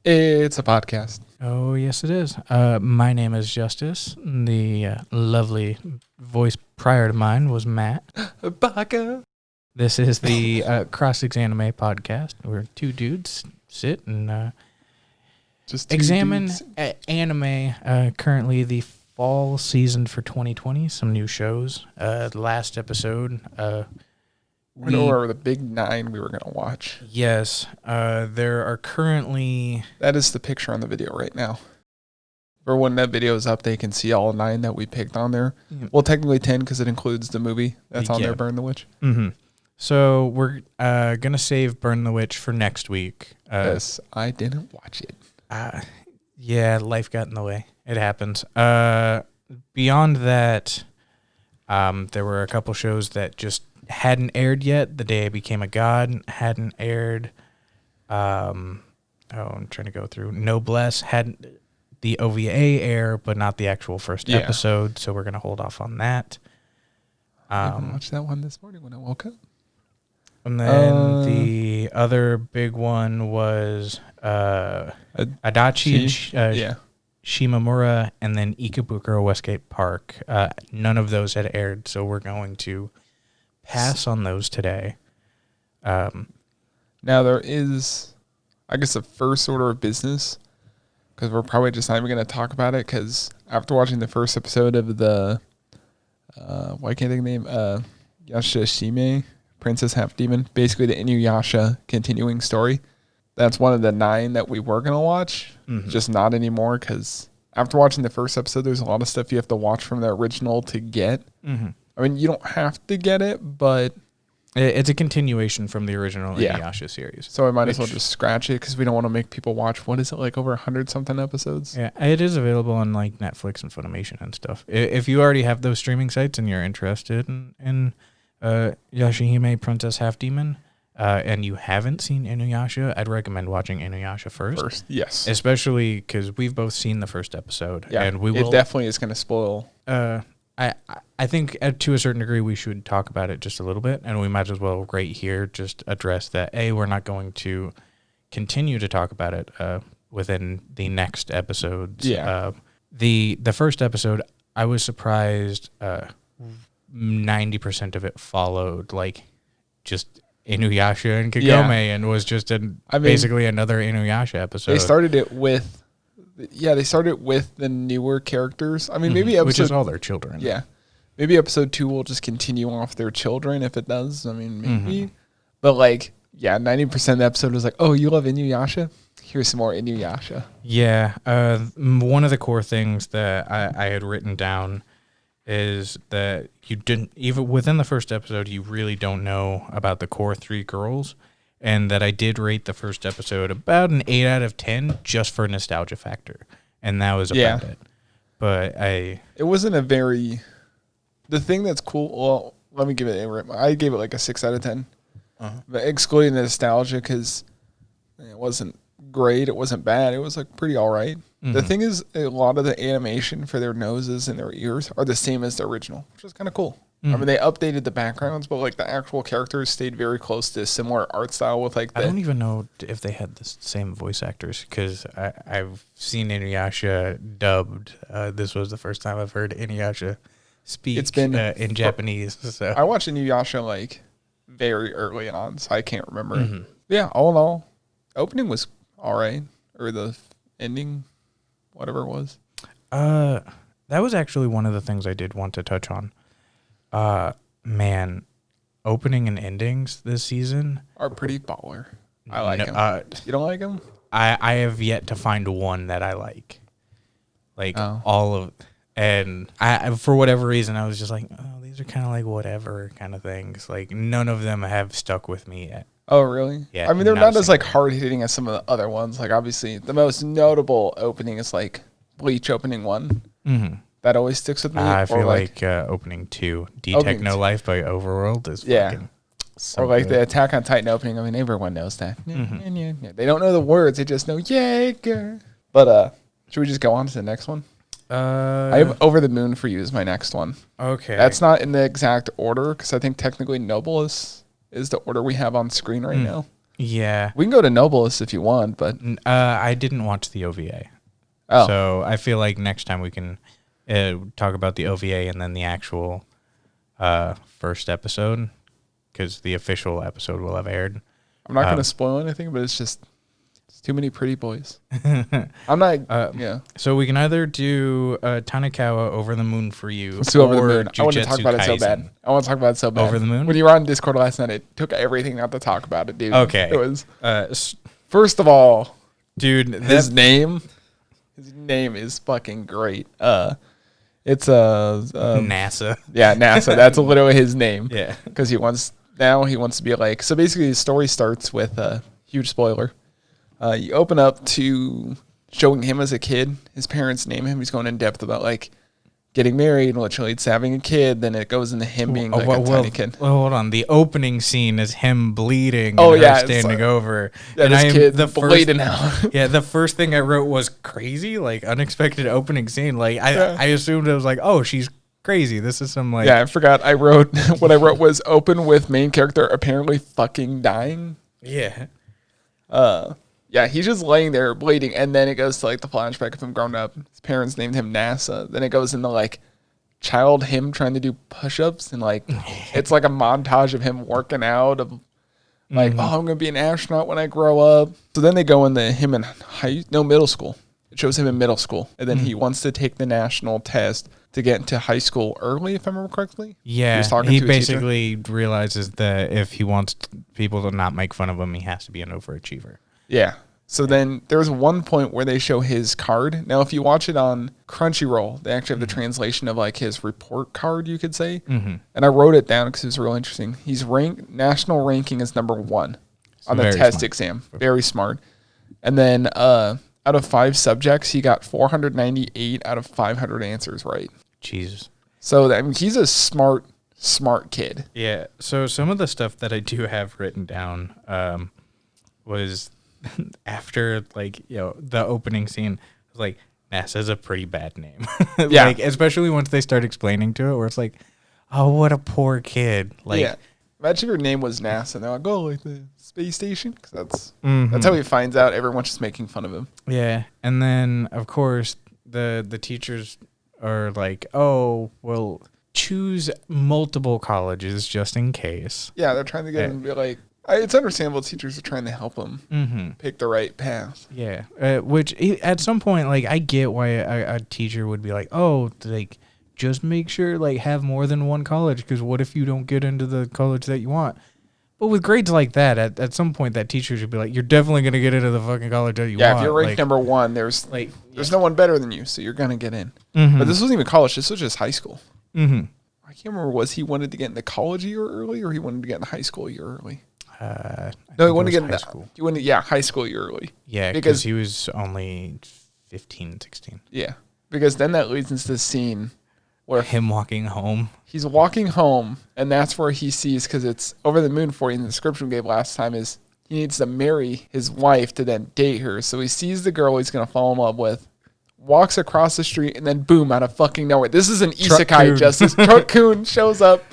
It's a podcast. Oh, yes, it is. My name is Justice. The lovely voice prior to mine was Matt. Baka. This is the ExAnime podcast, where two dudes sit and Just two examine dudes. anime. Currently, the fall season for 2020. Some new shows. The last episode. We know where the big 9 we were going to watch. Yes. There are currently... That is the picture on the video right now. For when that video is up, they can see all 9 that we picked on there. Mm-hmm. Well, technically 10 because it includes the movie that's on there, Burn the Witch. Mm-hmm. So we're going to save Burn the Witch for next week. Yes, I didn't watch it. Yeah, life got in the way. It happens. Beyond that, there were a couple shows that just hadn't aired yet. The Day I Became a God hadn't aired. I'm trying to go through. Noblesse hadn't the OVA air, but not the actual first episode, so we're going to hold off on that. I even watched that one this morning when I woke up. And then the other big one was Adachi and Shimamura, and then Ikebukuro Westgate Park. None of those had aired, so we're going to pass on those today. Now there is, I guess, the first order of business, because we're probably just not even going to talk about it, because after watching the first episode of the, why can't I think of the name, Yashahime, Princess Helf-Demon, basically the Inuyasha continuing story. That's one of the 9 that we were going to watch, just not anymore, because after watching the first episode, there's a lot of stuff you have to watch from the original to get. Mm-hmm. I mean, you don't have to get it, but... It's a continuation from the original Inuyasha series. So I might as well just scratch it, because we don't want to make people watch, what is it, like over 100-something episodes? Yeah, it is available on like Netflix and Funimation and stuff. If you already have those streaming sites and you're interested in Yashahime, Princess Half-Demon, and you haven't seen Inuyasha, I'd recommend watching Inuyasha first. Yes. Especially because we've both seen the first episode. Yeah, and it definitely is going to spoil. I think to a certain degree we should talk about it just a little bit, and we might as well right here just address that, we're not going to continue to talk about it within the next episodes. Yeah. The first episode, I was surprised 90% of it followed like just Inuyasha and Kagome and was just basically another Inuyasha episode. They started it with the newer characters. I mean, maybe episode... Which is all their children. Yeah. Maybe episode 2 will just continue off their children if it does. I mean, maybe. Mm-hmm. But 90% of the episode was like, oh, you love Inuyasha? Here's some more Inuyasha. Yeah. One of the core things that I had written down is that you didn't, even within the first episode, you really don't know about the core 3 girls, and that I did rate the first episode about an 8 out of 10 just for nostalgia factor, and that was about it. But it wasn't a very, the thing that's cool, well, let me give it, I gave it like a 6 out of 10, but excluding the nostalgia, because it wasn't great, it wasn't bad, it was like pretty all right. The thing is, a lot of the animation for their noses and their ears are the same as the original, which is kind of cool. I mean, they updated the backgrounds, but like the actual characters stayed very close to a similar art style with like I don't even know if they had the same voice actors, because I've seen Inuyasha dubbed. This was the first time I've heard Inuyasha speak in Japanese. So I watched Inuyasha like very early on, so I can't remember. Yeah, all in all, opening was all right, or the ending, whatever it was. That was actually one of the things I did want to touch on. Man, opening and endings this season are pretty baller. I like them. You don't like them? I have yet to find one that I like. All of, and I for whatever reason I was just like, oh, these are kind of like whatever kind of things. Like none of them have stuck with me yet. Oh, really? Yeah. I mean, they're not as like hard hitting as some of the other ones. Like obviously, the most notable opening is like Bleach opening 1. Mm-hmm. That always sticks with me. I feel like opening 2, D-Techno Life by Overworld is fucking so or like good. the Attack on Titan opening. I mean, everyone knows that. Mm-hmm. They don't know the words. They just know Jaeger. But should we just go on to the next one? I have Over the Moon for You is my next one. Okay. That's not in the exact order, because I think technically Noble is the order we have on screen right now. Yeah. We can go to Nobles if you want, but I didn't watch the OVA. oh, So I feel like next time we can talk about the OVA and then the actual first episode, because the official episode will have aired. I'm not going to spoil anything, but it's too many pretty boys. I'm not. Yeah. So we can either do Tonikawa Over the Moon for you. Let's do Over the Moon. I want to Jujutsu talk about it so bad. Kaisen. I want to talk about it so bad. Over the Moon? When you were on Discord last night, it took everything not to talk about it, dude. Okay. It was. First of all, dude, his name is fucking great. It's NASA. Yeah, NASA. That's literally his name. Yeah. Because he wants to be like. So basically, the story starts with a huge spoiler. You open up to showing him as a kid. His parents name him. He's going in depth about like getting married and literally it's having a kid. Then it goes into him being like a tiny kid. Well, hold on. The opening scene is him bleeding. Oh, and yeah, her standing over. Yeah, and this kid the bleeding out. Yeah, the first thing I wrote was crazy, like unexpected opening scene. Like I assumed it was like, oh, she's crazy. This is some like. Yeah, I forgot. I wrote what I wrote was open with main character apparently fucking dying. Yeah. Yeah, he's just laying there bleeding, and then it goes to like the flashback of him growing up. His parents named him NASA. Then it goes into like him trying to do push-ups, and like it's like a montage of him working out of like, oh, I'm gonna be an astronaut when I grow up. So then they go into him in middle school. It shows him in middle school, and then he wants to take the national test to get into high school early, if I remember correctly. Yeah, he basically realizes that if he wants people to not make fun of him, he has to be an overachiever. Yeah. So then there's one point where they show his card. Now, if you watch it on Crunchyroll, they actually have the translation of like his report card, you could say. Mm-hmm. And I wrote it down because it was real interesting. He's national ranking is number 1 on the test exam. Very smart. And then out of 5 subjects, he got 498 out of 500 answers right. Jesus. So he's a smart kid. Yeah. So some of the stuff that I do have written down was after the opening scene. I was like, NASA's a pretty bad name. Yeah. Like, especially once they start explaining to it, where it's like, oh, what a poor kid. Like, yeah. Imagine if your name was NASA. And they're like, oh, like the space station? Because that's how he finds out. Everyone's just making fun of him. Yeah. And then, of course, the teachers are like, oh, well, choose multiple colleges just in case. Yeah, they're trying to get him to be like, it's understandable teachers are trying to help him pick the right path. Yeah. Which at some point, like, I get why a teacher would be like, oh, like, just make sure, like, have more than one college, because what if you don't get into the college that you want? But with grades like that, at some point, that teacher should be like, you're definitely going to get into the fucking college that you want. Yeah, if you're ranked number 1, there's no one better than you, so you're going to get in. Mm-hmm. But this wasn't even college. This was just high school. Mm-hmm. I can't remember, was he wanted to get into college a year early, or he wanted to get into high school a year early? No, he wanted to get into high school. High school a year early. Yeah, because he was only 15, 16. Yeah, because then that leads into the scene where him walking home. He's walking home, and that's where he sees, because it's over the moon for you in the description we gave last time, is he needs to marry his wife to then date her. So he sees the girl he's going to fall in love with, walks across the street, and then boom, out of fucking nowhere. This is an isekai justice. Truck-kun shows up.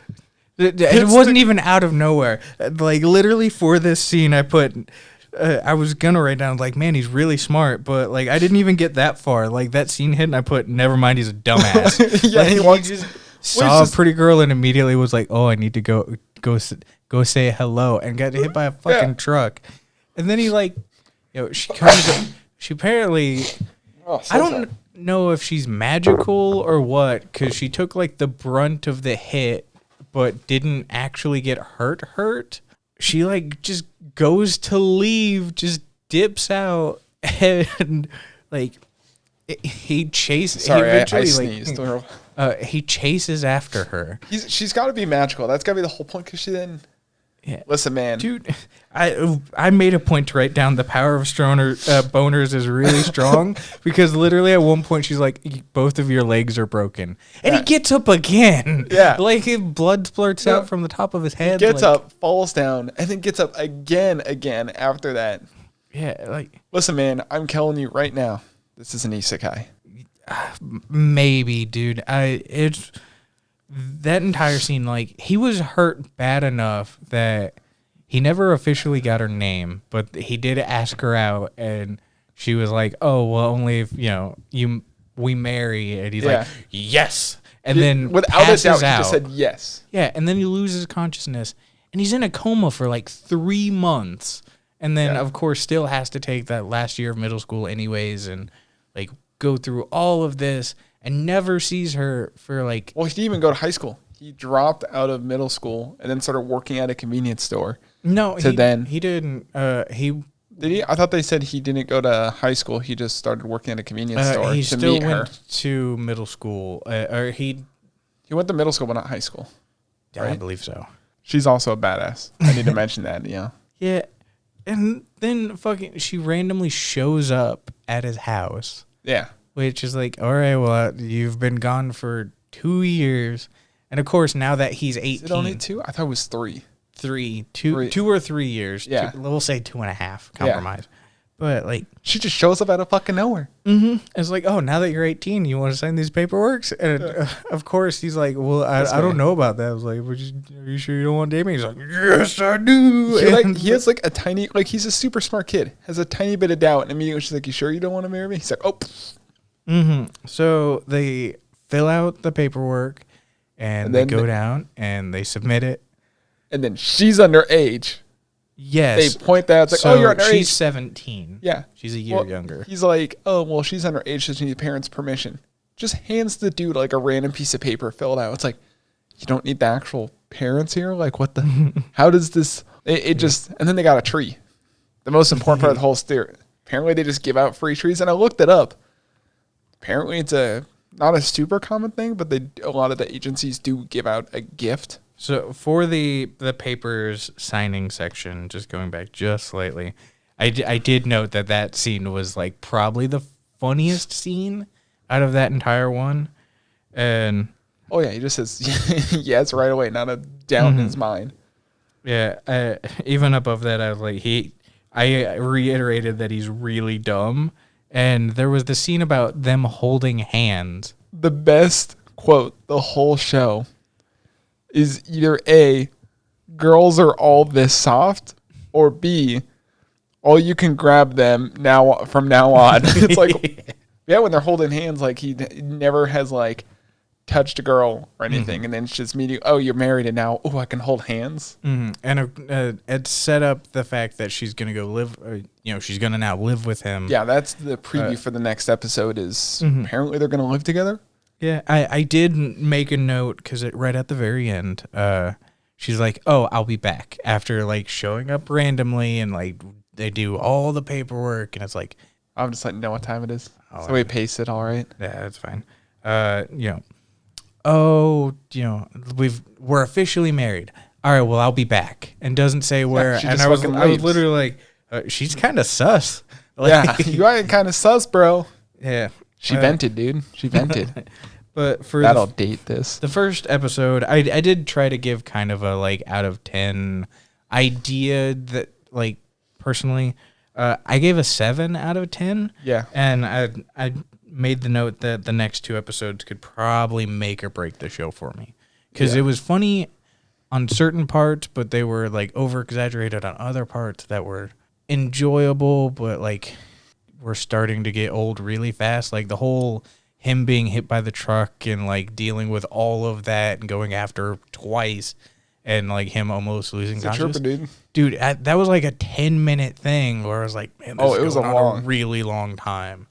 It wasn't even out of nowhere. Like, literally for this scene, I put... I was going to write down, like, man, he's really smart, but, like, I didn't even get that far. Like, that scene hit, and I put, never mind, he's a dumbass. Yeah, like, he just saw a pretty girl and immediately was like, oh, I need to go say hello, and got hit by a fucking truck. And then he, like, she apparently... I don't know if she's magical or what, because she took, like, the brunt of the hit, but didn't actually get hurt. She, like, just goes to leave, just dips out, and, like, he chases... Sorry, I sneezed. He chases after her. She's got to be magical. That's got to be the whole point, because she then... Yeah. Listen, man. Dude, I made a point to write down the power of boners is really strong, because literally at one point she's like, both of your legs are broken. And he gets up again. Yeah. Like, his blood splurts out from the top of his head. He gets up, falls down, and then gets up again after that. Yeah, like... Listen, man, I'm telling you right now, this is an isekai. Maybe, dude. That entire scene, like, he was hurt bad enough that he never officially got her name, but he did ask her out, and she was like, "Oh, well, only if we marry." And he's like, "Yes." And then without a doubt, out. he just said yes. Yeah, and then he loses consciousness, and he's in a coma for like 3 months, and then of course still has to take that last year of middle school anyways, and like go through all of this, and never sees her for like. Well, he didn't even go to high school. He dropped out of middle school and then started working at a convenience store. No, he didn't. Did he? I thought they said he didn't go to high school. He just started working at a convenience store he to still meet her. went to middle school, or he went to middle school, but not high school. Right? I believe so. She's also a badass. I need to mention that. Yeah. Yeah, and then she randomly shows up at his house. Yeah. Which is like, all right, well, you've been gone for 2 years, and of course now that he's 18, is it only 2? I thought it was 3. 2 or 3 years. Yeah, we'll say 2.5 compromise. Yeah. But like, she just shows up out of fucking nowhere. Mm-hmm. It's like, oh, now that you're 18, you want to sign these paperworks? And of course, he's like, well, I don't know about that. I was like, are you sure you don't want to date me? He's like, yes, I do. He has like a tiny, like he's a super smart kid, has a tiny bit of doubt, and immediately she's like, you sure you don't want to marry me? He's like, oh. Mm-hmm. So they fill out the paperwork, and they go down and they submit it. And then she's underage. Yes. They point that out. It's like, oh, you're underage. She's 17. Yeah. She's a year younger. He's like, oh, well, she's underage. She needs parents' permission. Just hands the dude like a random piece of paper filled out. It's like, you don't need the actual parents here? Like, what the? How does this? It just, and then they got a tree. The most important part of the whole story. Apparently, they just give out free trees. And I looked it up. Apparently, it's not a super common thing, but a lot of the agencies do give out a gift. So for the papers signing section, just going back just slightly, I did note that scene was like probably the funniest scene out of that entire one. And oh yeah, he just says yes right away, not a doubt in his mind. Yeah, even above that, I was like I reiterated that he's really dumb, and there was the scene about them holding hands. The best quote the whole show is either A, girls are all this soft, or B, all you can grab them from now on. It's like, yeah, when they're holding hands, like he never has like touched a girl or anything, and then it's just meeting. Oh, you're married, and now I can hold hands. And it set up the fact that she's gonna go live. She's gonna now live with him. Yeah, that's the preview for the next episode. Is apparently they're gonna live together. Yeah, I did make a note because right at the very end, she's like, "Oh, I'll be back," after like showing up randomly, and like they do all the paperwork, and it's like, I'm just like, know what time it is. So we pace it, all right. Yeah, that's fine. We're officially married. All right, well, I'll be back, and doesn't say where. Yeah, and I was literally like, she's kind of sus. Like, yeah, you are kind of sus, bro. Yeah. She vented, dude. She vented. But for that'll date this. The first episode, I did try to give kind of a like out of 10 idea that like personally, I gave a 7 out of 10. Yeah. And I made the note that the next 2 episodes could probably make or break the show for me, because it was funny on certain parts, but they were like over exaggerated on other parts that were enjoyable, but like we're starting to get old really fast. Like the whole him being hit by the truck and like dealing with all of that and going after twice, and like him almost losing consciousness. Dude, that was like a 10-minute thing where I was like, man, this is going on a really long time.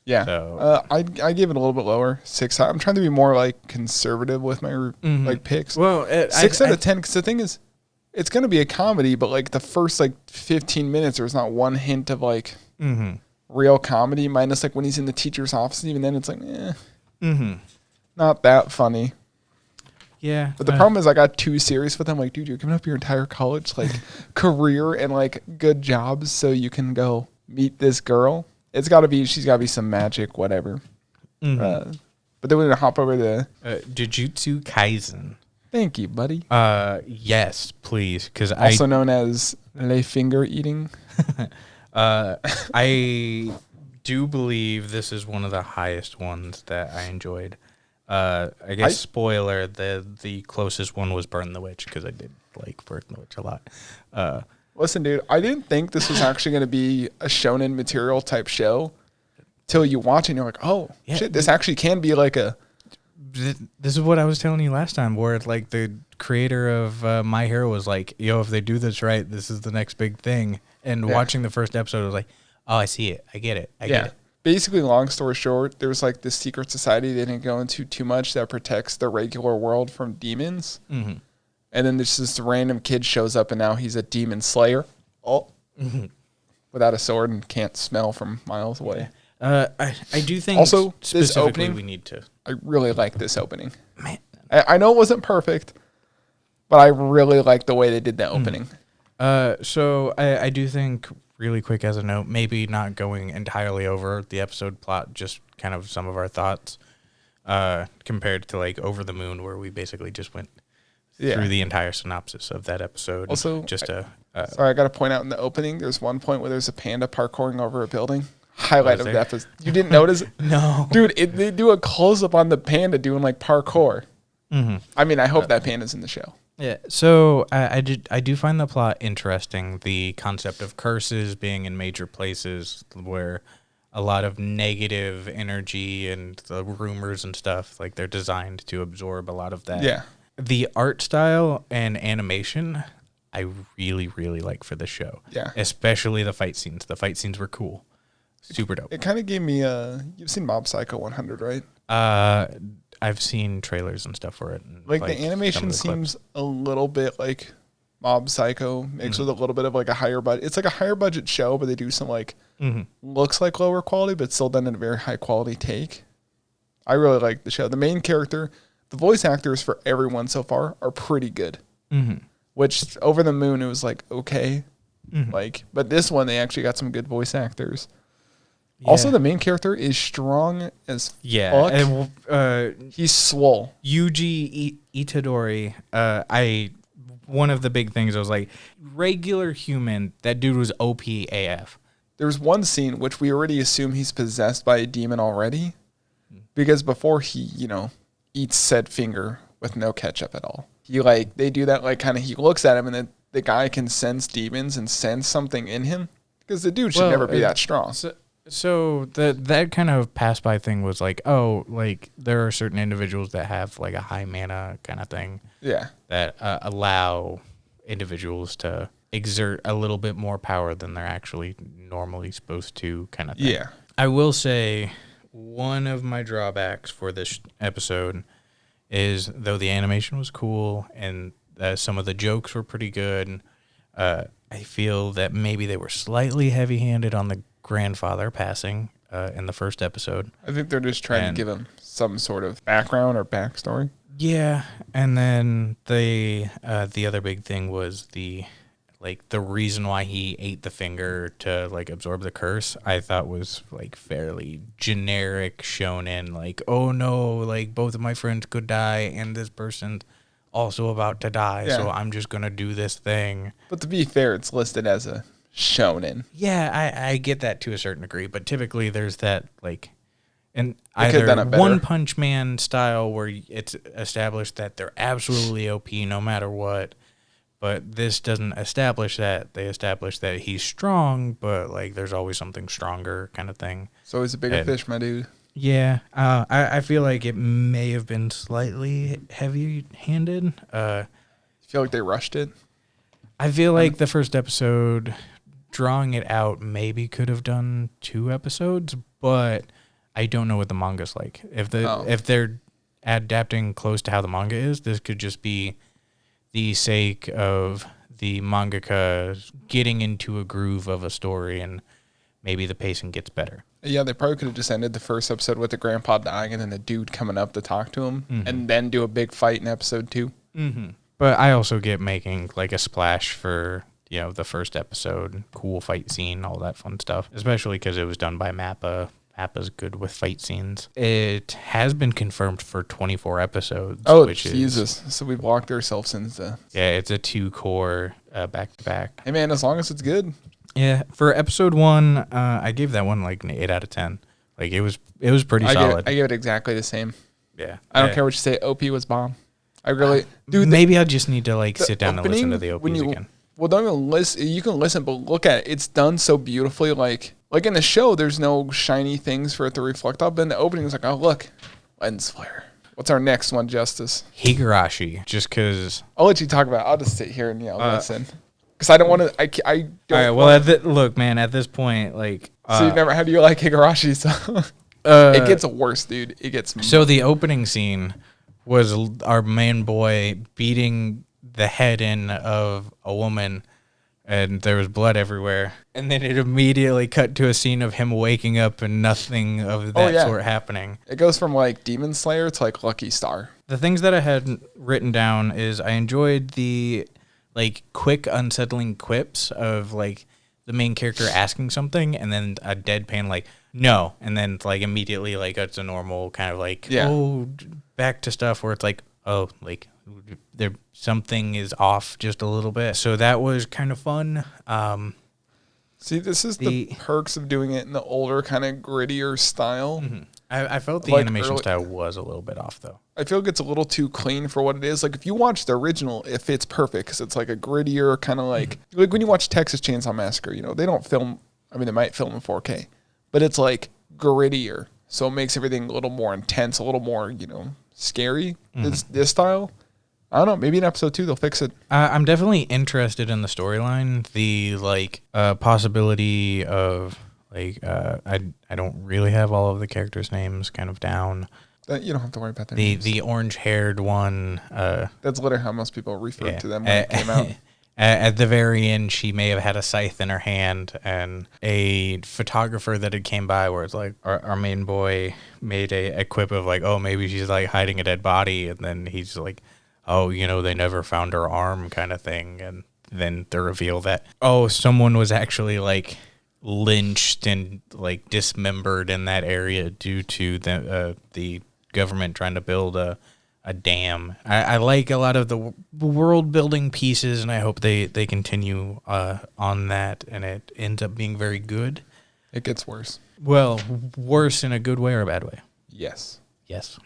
Yeah. So, I gave it a little bit lower, 6. I'm trying to be more like conservative with my like picks. Well, 6 out of 10. Because the thing is, it's going to be a comedy, but like the first like 15 minutes, there's not one hint of like real comedy, minus like when he's in the teacher's office. Even then, it's like, not that funny. Yeah. But the problem is I got too serious with him. Like, dude, you're giving up your entire college like career and like good jobs so you can go meet this girl. She's got to be some magic, whatever. But then we're going to hop over to Jujutsu Kaisen. Thank you, buddy. Yes, please. Also known as Le Finger Eating. I do believe this is one of the highest ones that I enjoyed. I guess spoiler, the closest one was Burn the Witch, because I did like Birth in the Witch a lot. Listen, dude, I didn't think this was actually going to be a shonen material type show till you watch it and you're like, oh, shit, this actually can be like a... This is what I was telling you last time, where like the creator of My Hero was like, yo, if they do this right, this is the next big thing. And watching the first episode, I was like, oh, I see it. I get it. I get it. Basically, long story short, there was like this secret society they didn't go into too much that protects the regular world from demons. Mm-hmm. And then there's this random kid shows up and now he's a demon slayer. Without a sword and can't smell from miles away. I do think also this opening we need to. I really like this opening. Man, I know it wasn't perfect, but I really like the way they did that opening. So I do think, really quick as a note, maybe not going entirely over the episode plot, just kind of some of our thoughts, compared to like Over the Moon, where we basically just went through the entire synopsis of that episode. Also, just sorry, I got to point out in the opening, there's one point where there's a panda parkouring over a building. Highlight of the episode. You didn't notice it? No. Dude, they do a close-up on the panda doing like parkour. Mm-hmm. I mean, I hope that panda's in the show. Yeah, so I do find the plot interesting. The concept of curses being in major places where a lot of negative energy and the rumors and stuff, like they're designed to absorb a lot of that. Yeah. The art style and animation, I really, really like for the show. Yeah. Especially the fight scenes. The fight scenes were cool. Super dope. It kind of gave me you've seen Mob Psycho 100, right? I've seen trailers and stuff for it. And like the animation seems a little bit like Mob Psycho mixed with a little bit of like a higher budget. It's like a higher budget show, but they do some like looks like lower quality, but still done in a very high quality take. I really like the show. The main character, the voice actors for everyone so far are pretty good. Which Over the Moon, it was like okay, like, but this one they actually got some good voice actors. Yeah. Also, the main character is strong as fuck. And, he's swole. Yuji Itadori. One of the big things I was like, regular human. That dude was OP AF. There's one scene which we already assume he's possessed by a demon already, because before he, eats said finger with no ketchup at all. They do that kind of. He looks at him and then the guy can sense demons and sense something in him because the dude should never be that strong. So that kind of pass by thing was like, oh, like there are certain individuals that have like a high mana kind of thing. Yeah. That allow individuals to exert a little bit more power than they're actually normally supposed to kind of thing. Yeah. I will say one of my drawbacks for this episode is, though the animation was cool and some of the jokes were pretty good, I feel that maybe they were slightly heavy-handed on the grandfather passing in the first episode. I think they're just trying to give him some sort of background or backstory. Yeah, and then the other big thing was the reason why he ate the finger to like absorb the curse. I thought was like fairly generic shonen, like, oh no, like both of my friends could die and this person's also about to die, so I'm just gonna do this thing. But to be fair, it's listed as a shonen. Yeah, I get that to a certain degree, but typically there's that like, and either One Punch Man style where it's established that they're absolutely OP no matter what, but this doesn't establish that. They establish that he's strong, but like there's always something stronger kind of thing. So he's a bigger fish, my dude. Yeah, I feel like it may have been slightly heavy-handed. You feel like they rushed it? I feel like the first episode, drawing it out, maybe could have done 2 episodes, but I don't know what the manga's like. If they're adapting close to how the manga is, this could just be the sake of the mangaka getting into a groove of a story, and maybe the pacing gets better. Yeah, they probably could have just ended the first episode with the grandpa dying and then the dude coming up to talk to him, and then do a big fight in episode 2. Mm-hmm. But I also get making like a splash for, the first episode, cool fight scene, all that fun stuff, especially because it was done by Mappa. Mappa's good with fight scenes. It has been confirmed for 24 episodes. Oh, Jesus. So we've locked ourselves into... Yeah, it's a 2-core back-to-back. Hey, man, as long as it's good. Yeah, for episode 1, I gave that one like an 8 out of 10. Like it was pretty solid. I give it exactly the same. Yeah. I don't care what you say. OP was bomb. I really, dude. Maybe I just need to like sit down and listen to the OPs again. Well, don't even listen. You can listen, but look at it. It's done so beautifully. Like in the show, there's no shiny things for it to reflect off. But in the opening, it's like, oh look, lens flare. What's our next one, Justice? Higurashi. Just because. I'll let you talk about it. I'll just sit here and listen. Because I don't want to. I don't. All right. Well, look, man. At this point, like. So you've never. How do you like Higurashi? So it gets worse, dude. It gets. So the opening scene was our main boy beating the head in of a woman, and there was blood everywhere. And then it immediately cut to a scene of him waking up and nothing of that sort happening. It goes from like Demon Slayer to like Lucky Star. The things that I had written down is I enjoyed the like quick unsettling quips of like the main character asking something and then a deadpan like no, and then like immediately like it's a normal kind of like back to stuff where it's like oh like there something is off just a little bit. So that was kind of fun. See, this is the perks of doing it in the older kind of grittier style. Mm-hmm. I felt the animation style was a little bit off though. I feel like it's a little too clean for what it is. Like if you watch the original, it fits perfect because it's like a grittier kind of like when you watch Texas Chainsaw Massacre, you know, they don't film. I mean, they might film in 4K, but it's like grittier. So it makes everything a little more intense, a little more, you know, scary. This style. I don't know. Maybe in episode 2 they'll fix it. I'm definitely interested in the storyline. The like possibility of like I don't really have all of the characters' names kind of down. You don't have to worry about that. The orange-haired one. That's literally how most people refer to them when it came out. At the very end, she may have had a scythe in her hand, and a photographer that had came by where it's like our main boy made a quip of like, oh, maybe she's like hiding a dead body, and then he's like, oh, you know, they never found her arm kind of thing, and then the reveal that, oh, someone was actually like lynched and like dismembered in that area due to the government trying to build a dam. I like a lot of the world building pieces, and I hope they continue on that, and it ends up being very good. It gets worse. Well, worse in a good way or a bad way? Yes. Yes.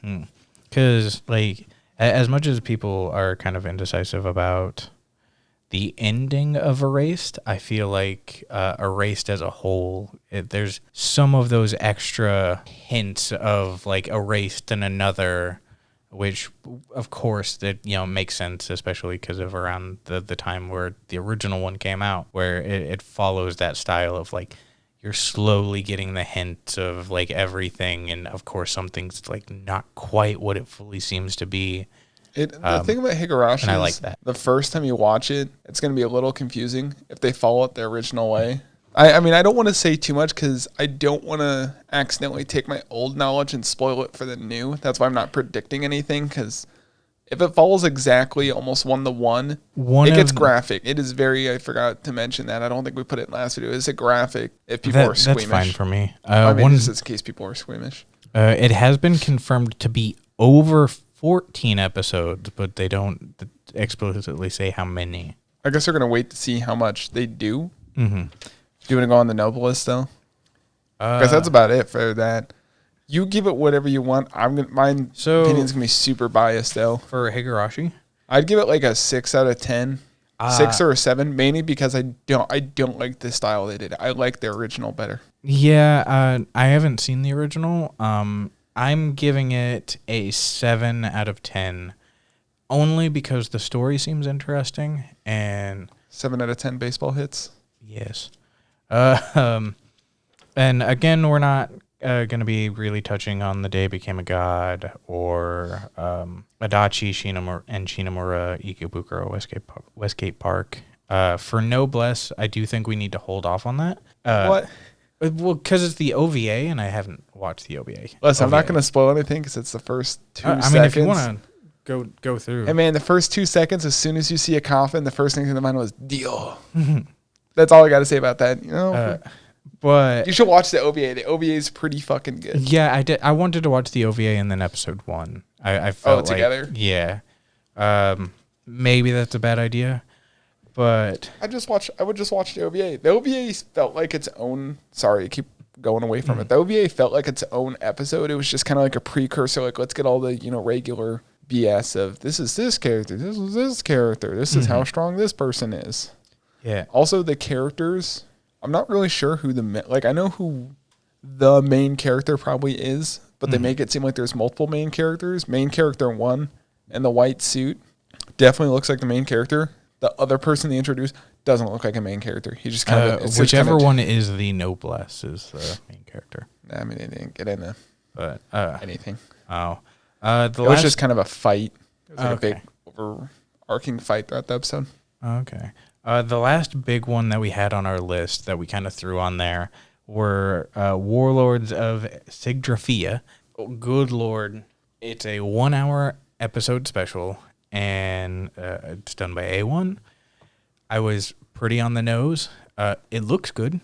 Because, like, as much as people are kind of indecisive about the ending of Erased, I feel like Erased as a whole, there's some of those extra hints of, like, Erased and another, which, of course, that makes sense, especially because of around the time where the original one came out, where it follows that style of, like, you're slowly getting the hint of like everything, and of course something's like not quite what it fully seems to be. The thing about Higurashi and I like is that. The first time you watch it, it's going to be a little confusing if they follow it the original way. I mean, I don't want to say too much because I don't want to accidentally take my old knowledge and spoil it for the new. That's why I'm not predicting anything, because if it follows exactly almost 1-to-1, it gets graphic. It is very, I forgot to mention that. I don't think we put it in last video. It's a graphic if people are squeamish. That's fine for me. I mean, just in case people are squeamish. It has been confirmed to be over 14 episodes, but they don't explicitly say how many. I guess they're going to wait to see how much they do. Mm-hmm. Do you want to go on the Noblest, though? Because that's about it for that. You give it whatever you want. My opinion's gonna be super biased though. For Higurashi, I'd give it like a 6 out of 10, 6 or a 7, mainly because I don't like the style they did. I like the original better. Yeah, I haven't seen the original. I'm giving it a 7 out of 10, only because the story seems interesting and 7 out of 10 baseball hits. Yes, and again, we're not going to be really touching on The Day Became a God or Adachi and Shinamura Ikebukuro Westgate Park. For Noblesse, I do think we need to hold off on that. What? Well, because it's the OVA, and I haven't watched the OVA. Listen, I'm not going to spoil anything because it's the first 2 seconds. I mean, if you want to go through. Hey, man, the first 2 seconds, as soon as you see a coffin, the first thing in the mind was, Dio. That's all I got to say about that. But you should watch the OVA. The OVA is pretty fucking good. Yeah, I did. I wanted to watch the OVA and then episode 1. I felt together? Like, yeah. Maybe that's a bad idea, but I would just watch the OVA. The OVA felt like its own. Sorry, I keep going away from it. The OVA felt like its own episode. It was just kind of like a precursor. Like, let's get all the regular BS of this is this character, this is this character, this is how strong this person is. Yeah. Also, the characters, I'm not really sure who I know who the main character probably is, but they make it seem like there's multiple main characters. Main character 1 in the white suit definitely looks like the main character. The other person they introduced doesn't look like a main character. He just kind of whichever one is the noblesse is the main character. I mean, they didn't get into anything. Oh, it was just kind of a fight. It was like a big overarching fight throughout the episode. Okay. The last big one that we had on our list that we kind of threw on there were Warlords of Sigrdrifa. Oh, good Lord. It's a 1-hour episode special, and it's done by A1. I was pretty on the nose. It looks good.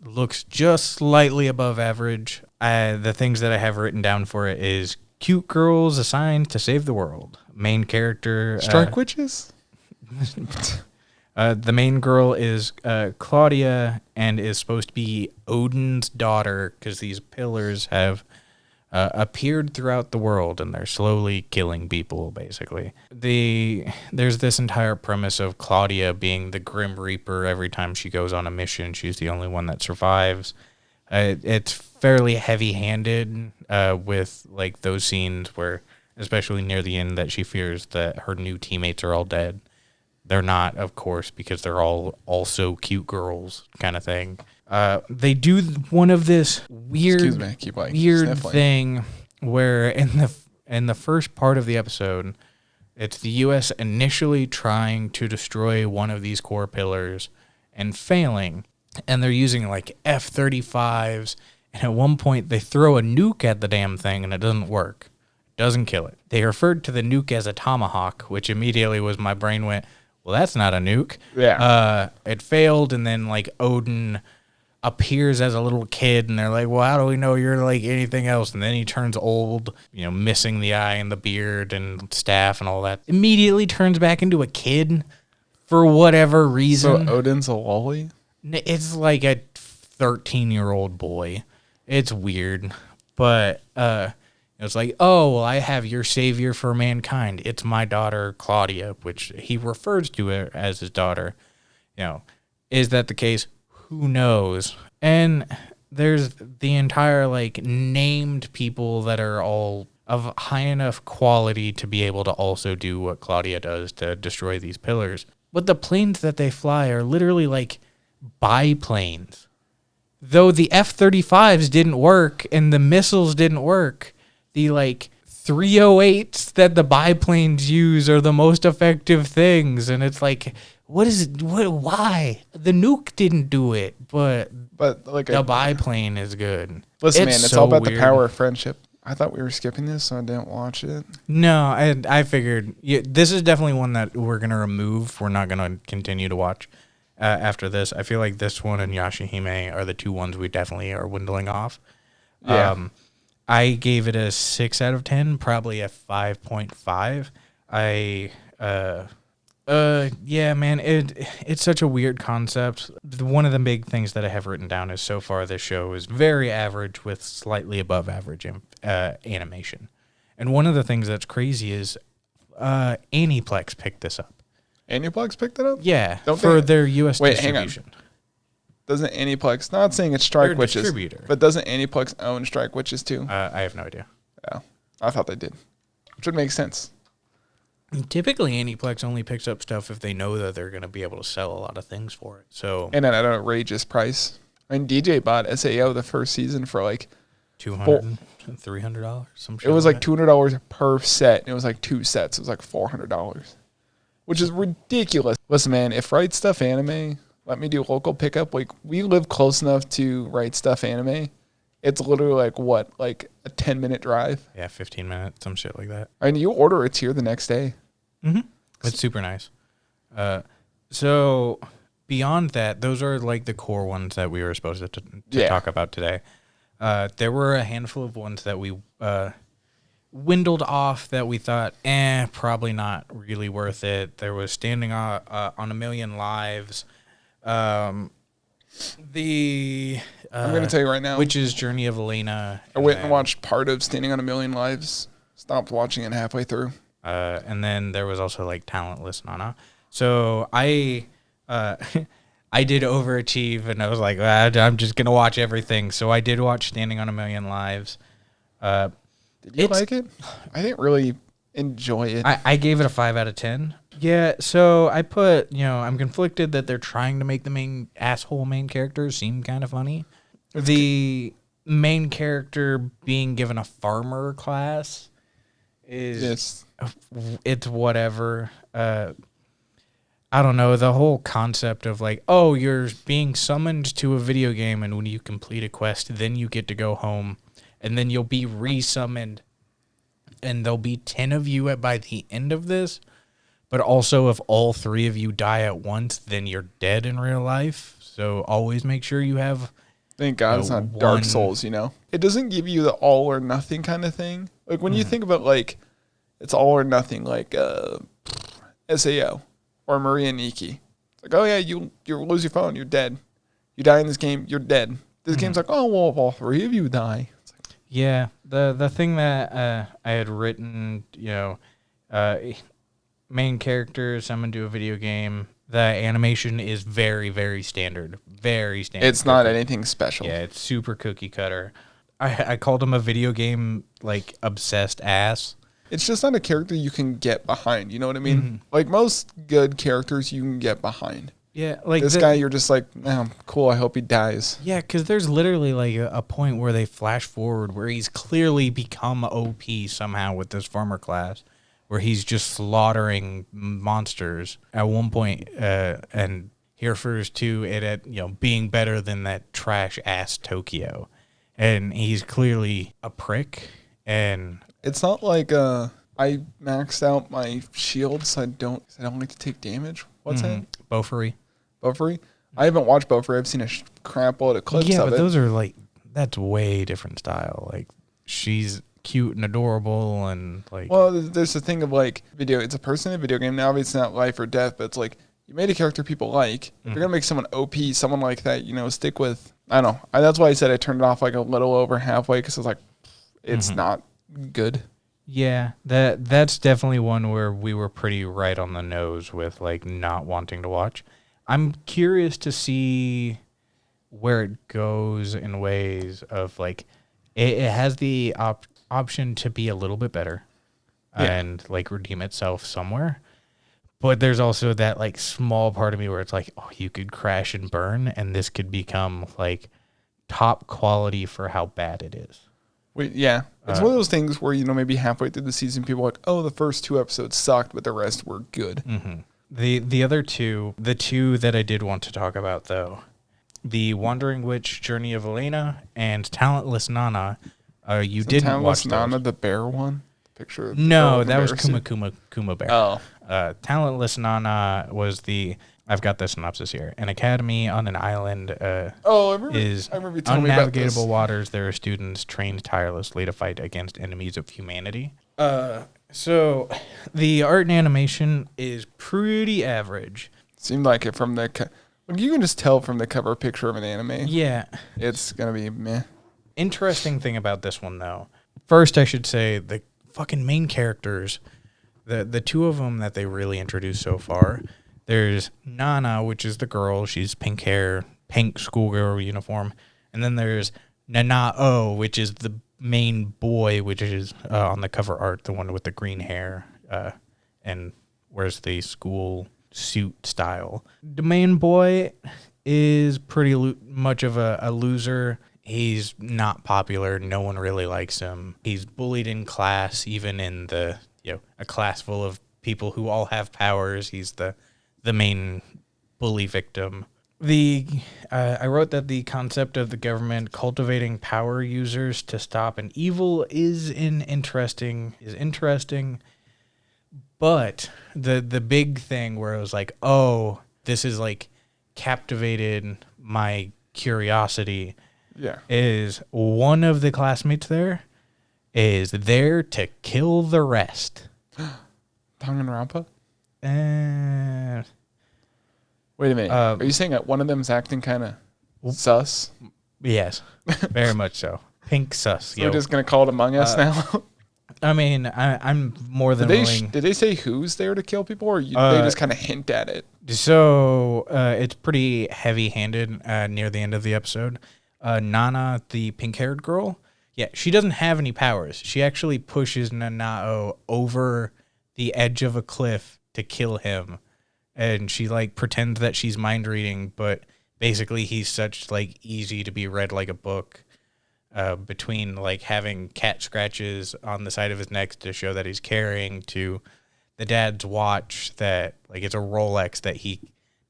Looks just slightly above average. The things that I have written down for it is cute girls assigned to save the world. Main character... Strike witches? The main girl is Claudia and is supposed to be Odin's daughter because these pillars have appeared throughout the world and they're slowly killing people, basically. There's this entire premise of Claudia being the Grim Reaper. Every time she goes on a mission, she's the only one that survives. It's fairly heavy-handed with like those scenes where, especially near the end, that she fears that her new teammates are all dead. They're not, of course, because they're all also cute girls kind of thing. They do one of this weird thing where in the first part of the episode, it's the U.S. initially trying to destroy one of these core pillars and failing. And they're using like F-35s. And at one point, they throw a nuke at the damn thing and it doesn't work. Doesn't kill it. They referred to the nuke as a tomahawk, which immediately was my brain went, well, that's not a nuke. Yeah. It failed, and then like Odin appears as a little kid, and they're like, well, how do we know you're like anything else? And then he turns old, missing the eye and the beard and staff and all that. Immediately turns back into a kid for whatever reason. So Odin's a lolly? It's like a 13-year-old boy. It's weird, but it's like, oh, well, I have your savior for mankind. It's my daughter, Claudia, which he refers to her as his daughter. Is that the case? Who knows? And there's the entire, like, named people that are all of high enough quality to be able to also do what Claudia does to destroy these pillars. But the planes that they fly are literally, like, biplanes. Though the F-35s didn't work and the missiles didn't work, the, like, 308s that the biplanes use are the most effective things. And it's like, why? The nuke didn't do it, but like the biplane is good. Listen, it's all about the power of friendship. I thought we were skipping this, so I didn't watch it. No, I figured this is definitely one that we're going to remove. We're not going to continue to watch after this. I feel like this one and Yashahime are the two ones we definitely are dwindling off. Yeah. I gave it a 6 out of 10, probably a 5.5. Yeah, man, it's such a weird concept. One of the big things that I have written down is so far this show is very average with slightly above average animation. And one of the things that's crazy is Aniplex picked this up. Aniplex picked it up? Yeah, their U.S. distribution. Hang on. Doesn't Aniplex, not saying it's Strike Witches, but doesn't Aniplex own Strike Witches too? I have no idea. Yeah, I thought they did, which would make sense. Typically, Aniplex only picks up stuff if they know that they're going to be able to sell a lot of things for it. So, and at an outrageous price. I mean, DJ bought SAO the first season for like $200, $300, some shit. It was like $200 per set. It was like 2 sets. It was like $400, which is ridiculous. Listen, man, if Right Stuff Anime let me do local pickup, like we live close enough to Right Stuff Anime. It's literally like a 10-minute drive. Yeah, 15 minutes, some shit like that. And you order, it's here the next day. Mm-hmm. It's super nice. So beyond that, those are like the core ones that we were supposed to talk about today. There were a handful of ones that we dwindled off that we thought, probably not really worth it. There was Standing on a Million Lives. I'm going to tell you right now, which is Journey of Elena. I went and watched part of Standing on a Million Lives stopped watching it halfway through. And then there was also like Talentless Nana. So I I did overachieve, and I was like, I'm just gonna watch everything. So I did watch Standing on a Million Lives. Did you like it? I didn't really enjoy it. I gave it a 5 out of 10. Yeah, so I put, I'm conflicted that they're trying to make the main characters seem kind of funny. The main character being given a farmer class is it's whatever. I don't know, the whole concept of like, oh, you're being summoned to a video game, and when you complete a quest, then you get to go home, and then you'll be re-summoned, and there'll be 10 of you by the end of this, but also if all 3 of you die at once, then you're dead in real life, so always make sure you have... Thank God it's not Dark Souls, It doesn't give you the all or nothing kind of thing. Like when you think about like, it's all or nothing, like SAO. Or Maria Nikki. It's like, oh yeah, you lose your phone, you're dead. You die in this game, you're dead. This game's like, oh well, if all 3 of you die. It's like, yeah, the thing that I had written, main character summoned to a video game. The animation is very, very standard. Very standard. It's not anything special. Yeah, it's super cookie cutter. I called him a video game like obsessed ass. It's just not a character you can get behind. You know what I mean? Mm-hmm. Like most good characters, you can get behind. Yeah, like this guy, you're just like, cool. I hope he dies. Yeah, because there's literally like a point where they flash forward where he's clearly become OP somehow with this farmer class, where he's just slaughtering monsters at one point, and he refers to it at being better than that trash ass Tokyo, and he's clearly a prick and. It's not like I maxed out my shield, so I don't like to take damage. What's that? Bofuri. I haven't watched Bofuri. I've seen a crap load of clips of it. Yeah, but those are like, that's way different style. Like, she's cute and adorable and like... Well, there's the thing of like, it's a person in a video game. Now, obviously, it's not life or death, but it's like, you made a character people like. If you're going to make someone OP, someone like that, stick with... I don't know. That's why I said I turned it off like a little over halfway, because I was like, it's not... good. Yeah, that's definitely one where we were pretty right on the nose with like not wanting to watch. I'm curious to see where it goes in ways of like it has the option to be a little bit better and like redeem itself somewhere. But there's also that like small part of me where it's like, oh, you could crash and burn and this could become like top quality for how bad it is. Yeah. It's one of those things where, maybe halfway through the season, people are like, oh, the first 2 episodes sucked, but the rest were good. Mm-hmm. The other 2, the 2 that I did want to talk about, though, The Wandering Witch, Journey of Elena, and Talentless Nana, you didn't watch those. Talentless Nana, the bear one? Picture. No, that was Kuma Bear. Oh. Talentless Nana was the... I've got the synopsis here. An academy on an island I remember you telling me about this. Unnavigatable waters. There are students trained tirelessly to fight against enemies of humanity. So the art and animation is pretty average. Seemed like it from the... you can just tell from the cover picture of an anime. Yeah. It's going to be meh. Interesting thing about this one, though. First, I should say the fucking main characters, the 2 of them that they really introduced so far... There's Nana, which is the girl. She's pink hair, pink schoolgirl uniform. And then there's Nanao, which is the main boy, which is on the cover art, the one with the green hair and wears the school suit style. The main boy is pretty much of a loser. He's not popular. No one really likes him. He's bullied in class, even in a class full of people who all have powers. He's the main bully victim. I wrote that the concept of the government cultivating power users to stop an evil is interesting, but the big thing where it was like, oh, this is like captivated my curiosity. Yeah, is one of the classmates there is there to kill the rest. Danganronpa? Wait a minute. Are you saying that one of them is acting kind of sus? Yes, very much so. Pink sus. So we're just going to call it Among Us now? I mean, I'm more than willing. Did they say who's there to kill people, or they just kind of hint at it? So it's pretty heavy-handed near the end of the episode. Nana, the pink-haired girl, yeah, she doesn't have any powers. She actually pushes Nanao over the edge of a cliff to kill him, and she like pretends that she's mind reading, but basically he's such like easy to be read like a book. Between like having cat scratches on the side of his neck to show that he's carrying, to the dad's watch that like it's a Rolex that he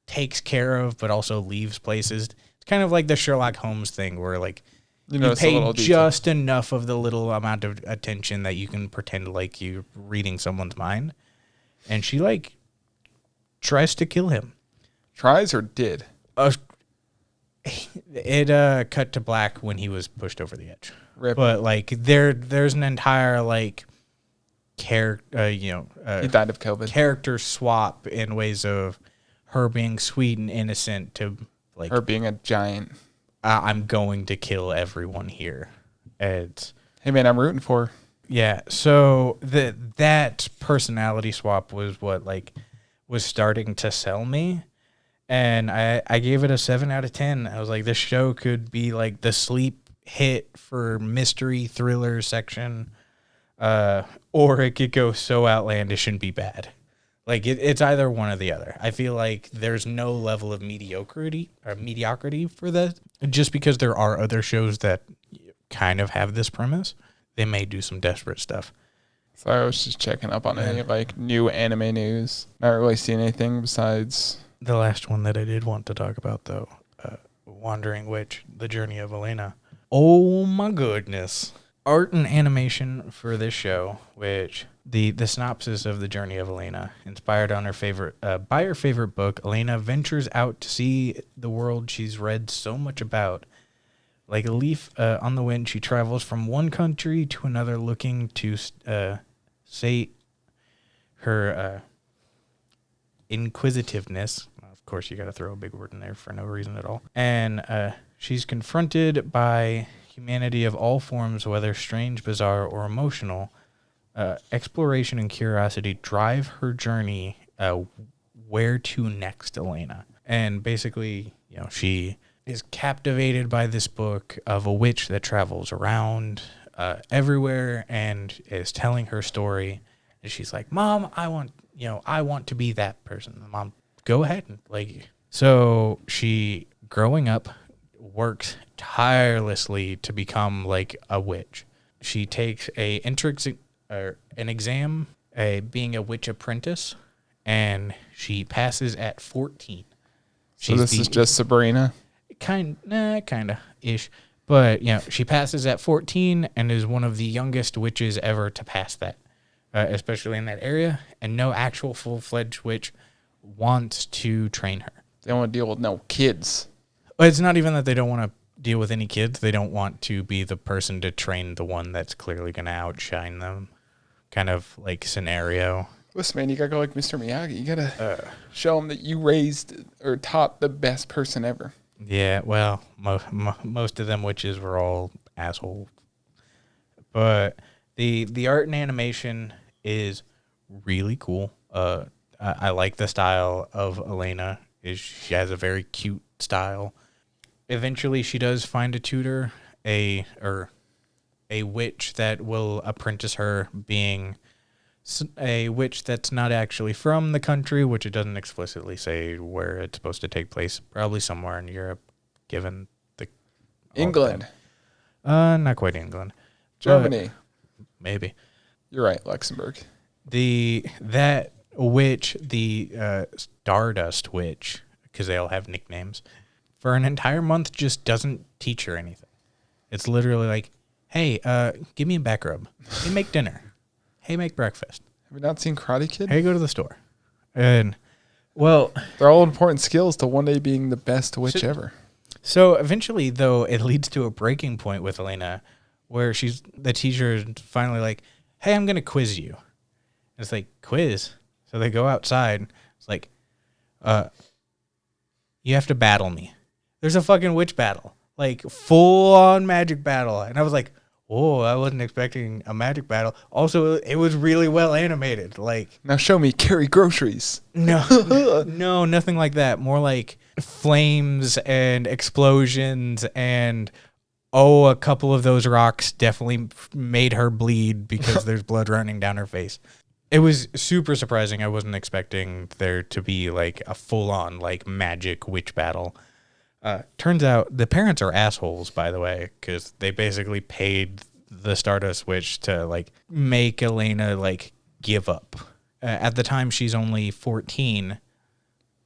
takes care of but also leaves places. It's kind of like the Sherlock Holmes thing where like you pay just enough of the little amount of attention that you can pretend like you're reading someone's mind. And she like tries to kill him. Tries or did? It cut to black when he was pushed over the edge. Rip. But like there's an entire like character, he died of COVID. Character swap in ways of her being sweet and innocent to like her being a giant. I'm going to kill everyone here. Hey man, I'm rooting for her. Yeah. So that personality swap was what like was starting to sell me. And I gave it a 7 out of 10. I was like, this show could be like the sleep hit for mystery thriller section, or it could go so outlandish and be bad. Like it's either one or the other. I feel like there's no level of mediocrity for that. Just because there are other shows that kind of have this premise, they may do some desperate stuff. So I was just checking up on any like new anime news. Not really seeing anything besides. The last one that I did want to talk about, though, Wandering Witch, The Journey of Elena. Oh, my goodness. Art and animation for this show, which the synopsis of The Journey of Elena, inspired on by her favorite book, Elena ventures out to see the world she's read so much about. Like a leaf on the wind, she travels from one country to another looking to sate her inquisitiveness. Of course, you got to throw a big word in there for no reason at all. And she's confronted by humanity of all forms, whether strange, bizarre, or emotional. Exploration and curiosity drive her journey. Where to next, Elena? And basically, she is captivated by this book of a witch that travels around everywhere and is telling her story. And she's like, Mom, I want to be that person. Mom, go ahead. So she, growing up, works tirelessly to become like a witch. She takes an exam, being a witch apprentice, and she passes at 14. So this is just Sabrina? Kinda ish. But, she passes at 14 and is one of the youngest witches ever to pass that. Especially in that area, and no actual full-fledged witch wants to train her. They don't want to deal with no kids. It's not even that they don't want to deal with any kids. They don't want to be the person to train the one that's clearly going to outshine them. Kind of like scenario. Listen, man, you got to go like Mr. Miyagi. You got to show them that you raised or taught the best person ever. Yeah, well, most of them witches were all assholes. But the art and animation is really cool. I like the style of Elena. She has a very cute style. Eventually, she does find a tutor, a witch that will apprentice her, being a witch that's not actually from the country, which it doesn't explicitly say where it's supposed to take place. Probably somewhere in Europe, given the England. Not quite England. Germany. Maybe. You're right, Luxembourg. That witch, the Stardust Witch, because they all have nicknames, for an entire month just doesn't teach her anything. It's literally like, hey, give me a back rub. Hey, make dinner. Hey, make breakfast. Have you not seen Karate Kid? Hey, go to the store. And, well... They're all important skills to one day being the best witch ever. So eventually, though, it leads to a breaking point with Elena, where the teacher is finally like, hey, I'm going to quiz you. And it's like, quiz? So they go outside. It's like, you have to battle me. There's a fucking witch battle. Like, full-on magic battle. And I was like, oh, I wasn't expecting a magic battle. Also, it was really well animated. Like, Now show me carry groceries. no, no, nothing like that. More like flames and explosions and, oh, a couple of those rocks definitely made her bleed because there's blood running down her face. It was super surprising. I wasn't expecting there to be like a full-on like magic witch battle. Turns out the parents are assholes, by the way, because they basically paid the Stardust Witch to like make Elena like give up. At the time, she's only 14,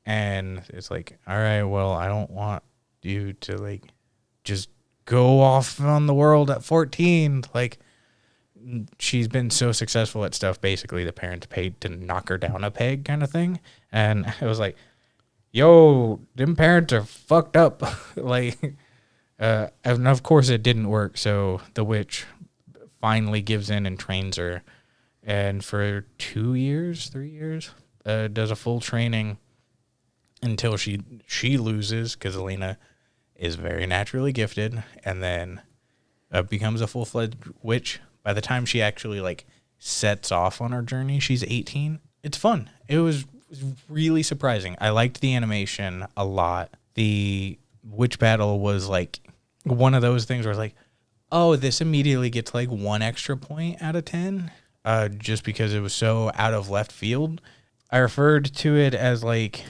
and it's like, all right, well, I don't want you to like just go off on the world at 14. Like, she's been so successful at stuff, basically the parents paid to knock her down a peg kind of thing. And it was like, yo, them parents are fucked up. Like, and of course it didn't work. So the witch finally gives in and trains her. And for 3 years, does a full training until she loses, because Elena is very naturally gifted, and then becomes a full-fledged witch. By the time she actually like sets off on her journey, she's 18. It's fun. It was really surprising. I liked the animation a lot. The witch battle was like one of those things where it's like, oh, this immediately gets like 1 extra point out of 10, just because it was so out of left field. I referred to it as like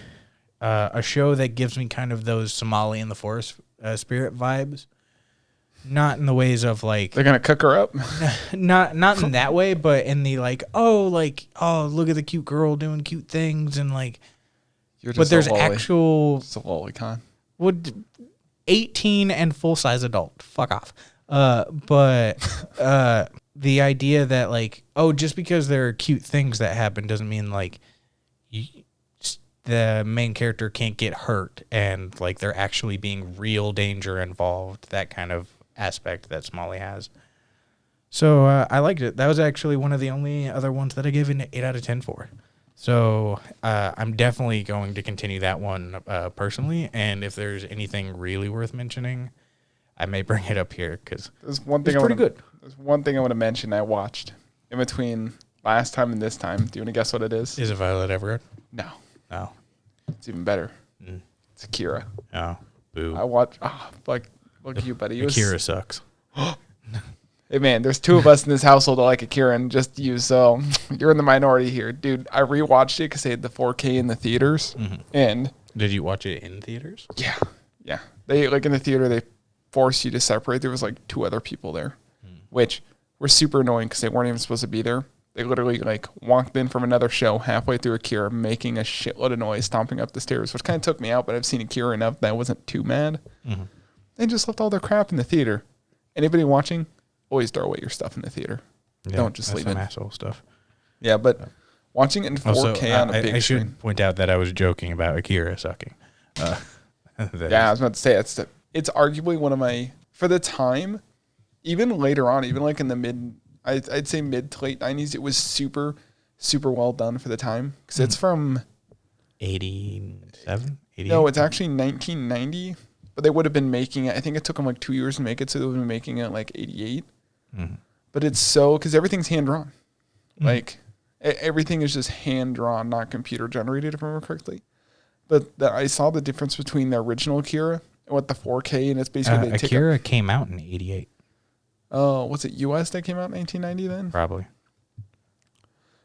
a show that gives me kind of those Somali in the Forest spirit vibes. Not in the ways of like They're gonna cook her up. not in that way, but in the like, oh, look at the cute girl doing cute things, and like, but there's actual It's a lolicon. Would 18 and full size adult. Fuck off. But the idea that like, oh, just because there are cute things that happen doesn't mean like the main character can't get hurt, and like there actually being real danger involved. That kind of aspect that Smalley has. So I liked it. That was actually one of the only other ones that I gave an 8 out of 10 for. So I'm definitely going to continue that one personally. And if there's anything really worth mentioning, I may bring it up here because it's pretty good. There's one thing I want to mention I watched in between last time and this time. Do you want to guess what it is? Is it Violet Evergarden? No. No. It's even better. It's Akira. Oh, boo. I watched... Look at you, buddy. Akira sucks. Hey, man, there's 2 of us in this household that like Akira, and just you, so you're in the minority here. Dude, I rewatched it because they had the 4K in the theaters. Mm-hmm. And... Did you watch it in theaters? Yeah. Yeah. They, like, in the theater, they forced you to separate. There was, like, 2 other people there, which were super annoying because they weren't even supposed to be there. They literally, like, walked in from another show halfway through Akira, making a shitload of noise, stomping up the stairs, which kind of took me out, but I've seen Akira enough that I wasn't too mad. Mm-hmm. They just left all their crap in the theater. Anybody watching, always throw away your stuff in the theater. Yeah, don't just leave it. Asshole stuff. Yeah, but watching it in 4K also, on a big I screen. should point out that I was joking about Akira sucking. Yeah, I was about to say, it's arguably one of my, for the time, even later on, even like in the I'd say mid to late 90s, it was super, super well done for the time. Because it's from... 87? 88? No, it's actually 1990. But they would have been making it. I think it took them like 2 years to make it, so they would have been making it like 88. Mm-hmm. But it's so, because everything's hand drawn. Mm-hmm. Like everything is just hand drawn, not computer generated, if I remember correctly. But I saw the difference between the original Akira and what the 4K, and it's basically Akira came out in 88. Oh, was it US that came out in 1990 then? Probably.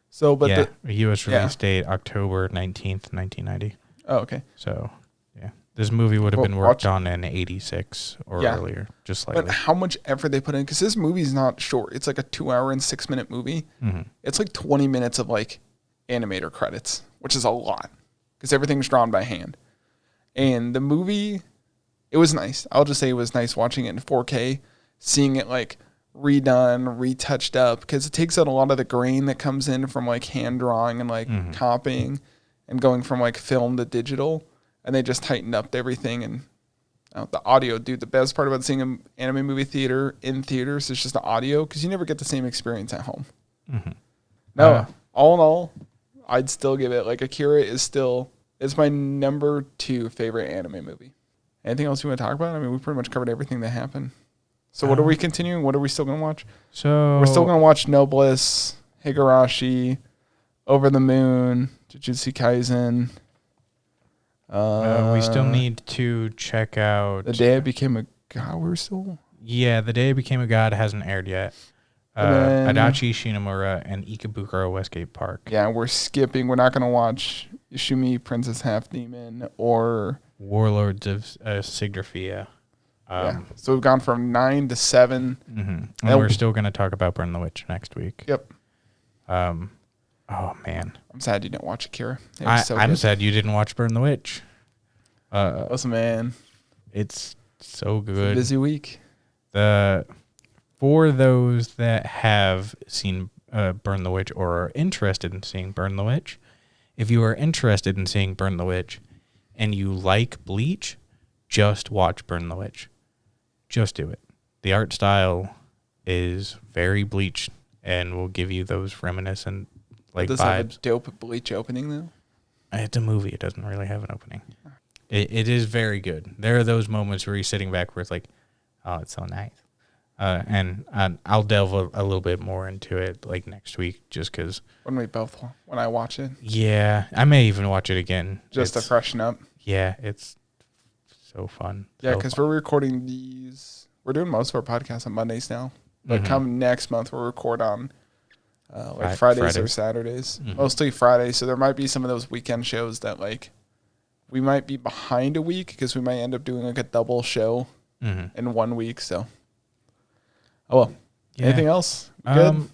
So, but yeah, the US release date October 19th, 1990. Oh, okay. So. This movie would have been worked on in 86 or earlier, just slightly. But how much effort they put in, because this movie's not short. It's like a 2 hour and 6 minute movie. Mm-hmm. It's like 20 minutes of like animator credits, which is a lot because everything's drawn by hand. And the movie, it was nice. I'll just say it was nice watching it in 4K, seeing it like redone, retouched up, because it takes out a lot of the grain that comes in from like hand drawing and like copying and going from like film to digital. And they just tightened up everything. And the audio, dude, the best part about seeing an anime movie theater in theaters is just the audio, because you never get the same experience at home. Mm-hmm. No, all in all, I'd still give it, like, Akira is my number 2 favorite anime movie. Anything else you want to talk about? I mean, we pretty much covered everything that happened. So what are we continuing? What are we still going to watch? So We're still going to watch Noblesse, Higurashi, Over the Moon, Jujutsu Kaisen. we still need to check out The Day I Became a God. We're still. Yeah, The Day I Became a God hasn't aired yet. Adachi Shinomura and Ikebukuro Westgate Park. Yeah, we're skipping. We're not going to watch Yashahime, Princess Half-Demon, or Warlords of Sigrdrifa. Yeah. So we've gone from 9 to 7. Mm-hmm. And we're still going to talk about Burn the Witch next week. Yep. Oh, man. I'm sad you didn't watch Akira. I'm sad you didn't watch Burn the Witch. Listen, man. It's so good. It's a busy week. For those that have seen Burn the Witch or are interested in seeing Burn the Witch, if you are interested in seeing Burn the Witch and you like Bleach, just watch Burn the Witch. Just do it. The art style is very Bleach and will give you those reminiscent vibes. Does it have a dope Bleach opening though? It's a movie. It doesn't really have an opening. It is very good. There are those moments where you're sitting back where it's like, oh, it's so nice. And I'll delve a little bit more into it like next week just because. When I watch it? Yeah. I may even watch it again. Just to freshen up? Yeah. It's so fun. Yeah, because we're recording these. We're doing most of our podcasts on Mondays now. But come next month, we'll record on Fridays or Saturdays. Mm-hmm. Mostly Fridays. So there might be some of those weekend shows that we might be behind a week because we might end up doing a double show in 1 week. So, well. Yeah. Anything else? Good?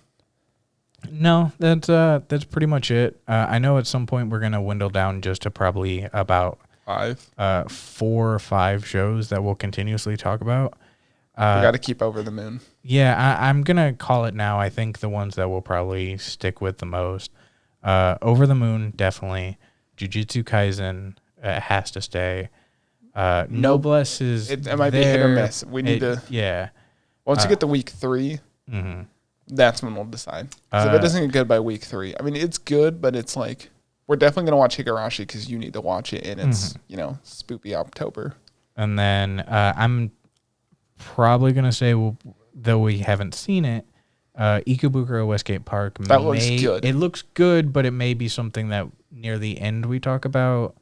No, that's pretty much it. I know at some point we're going to dwindle down just to probably about 4 or 5 shows that we'll continuously talk about. We got to keep Over the Moon. Yeah, I'm going to call it now. I think the ones that we'll probably stick with the most. Over the Moon, definitely. Jujutsu Kaisen has to stay. Noblesse is it might be hit or miss. We need to... Yeah. Once you get to week 3, that's when we'll decide. So if it doesn't get good by week 3, I mean, it's good, but it's like... We're definitely going to watch Higurashi because you need to watch it, and it's, spoopy October. And then I'm probably going to say, though we haven't seen it, Ikebukuro Westgate Park. That looks good. It looks good, but it may be something that near the end we talk about.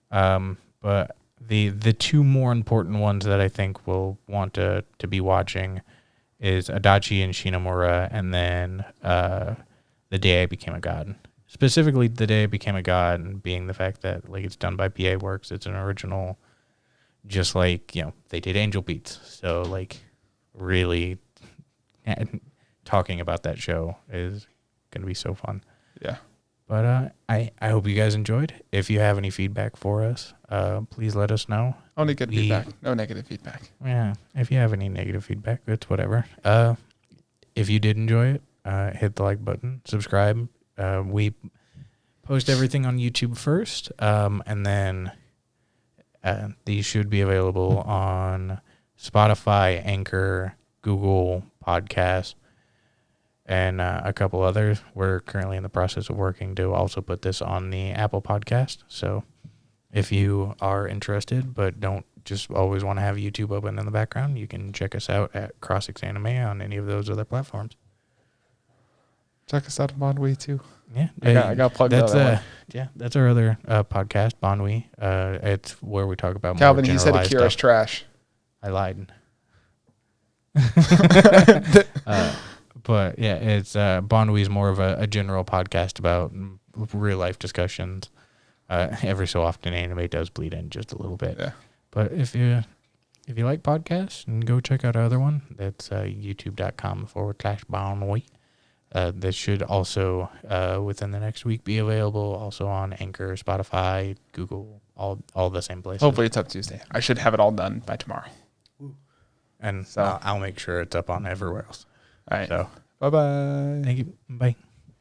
But the 2 more important ones that I think we'll want to be watching is Adachi and Shinomura, and then The Day I Became a God. Specifically, The Day I Became a God, and being the fact that it's done by PA Works, it's an original, just they did Angel Beats. So really talking about that show is going to be so fun. Yeah. But I hope you guys enjoyed. If you have any feedback for us, please let us know. Only good feedback. No negative feedback. Yeah. If you have any negative feedback, it's whatever. If you did enjoy it, hit the like button, subscribe. We post everything on YouTube first, and then these should be available on Spotify, Anchor, Google Podcasts, and a couple others. We're currently in the process of working to also put this on the Apple Podcast. So if you are interested but don't just always want to have YouTube open in the background, you can check us out at ExAnime on any of those other platforms. Check us out on Bonwe too. Yeah, I got plugged out. Yeah, that's our other podcast, Bonwe. It's where we talk about Calvin. More He said Akira's stuff. Trash. I lied. But yeah, it's Bonwe is more of a general podcast about real life discussions. Every so often, anime does bleed in just a little bit. Yeah. But if you like podcasts, and go check out our other one. That's youtube.com/Bonwe. This should also, within the next week, be available also on Anchor, Spotify, Google, all the same places. Hopefully it's up Tuesday. I should have it all done by tomorrow. And so I'll make sure it's up on everywhere else. All right. So bye-bye. Thank you. Bye.